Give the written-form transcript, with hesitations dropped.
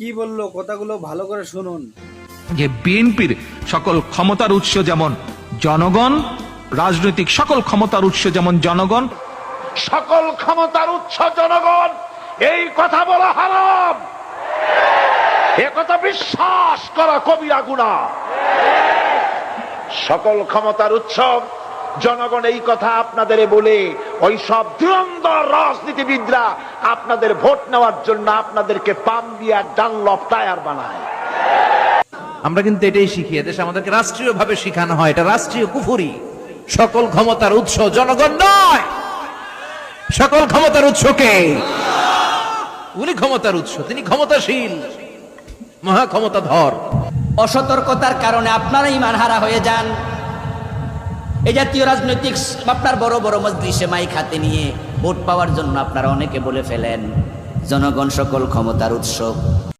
কি বললো কথাগুলো ভালো করে শুনুন। যে বিএনপির সকল ক্ষমতার উৎস যেমন জনগণ, রাজনৈতিক সকল ক্ষমতার উৎস যেমন জনগণ, সকল ক্ষমতার উৎস জনগণ, এই কথা বলা হারাম, এ কথা বিশ্বাস করা কবিরা গুনাহ। সকল ক্ষমতার উৎস জনগণ, এই কথা আপনাদের বলে ওই সব ধুরন্ধর রাজনীতিবিদরা আপনাদের ভোট নেওয়ার জন্য আপনাদেরকে পাম দিয়া ডানলপ টায়ার বানায়। আমরা কিন্তু এটাই শিখি, এদেশে আমাদেরকে রাষ্ট্রীয় ভাবে শিখানো হয়, এটা রাষ্ট্রীয় কুফরি। সকল ক্ষমতার উৎস জনগণ নয়, সকল ক্ষমতার উৎস কে? উনি ক্ষমতার উৎস, তিনি ক্ষমতাশীল, মহা ক্ষমতাধর। অসতর্কতার কারণে আপনারা ঈমান হারা হয়ে যান। এই জাতীয় রাজনৈতিক আপনার বড় বড় মজলিসে মাইক হাতে নিয়ে ভোট পাওয়ার জন্য আপনারা অনেকে বলে ফেলেন জনগণ সকল ক্ষমতার উৎস।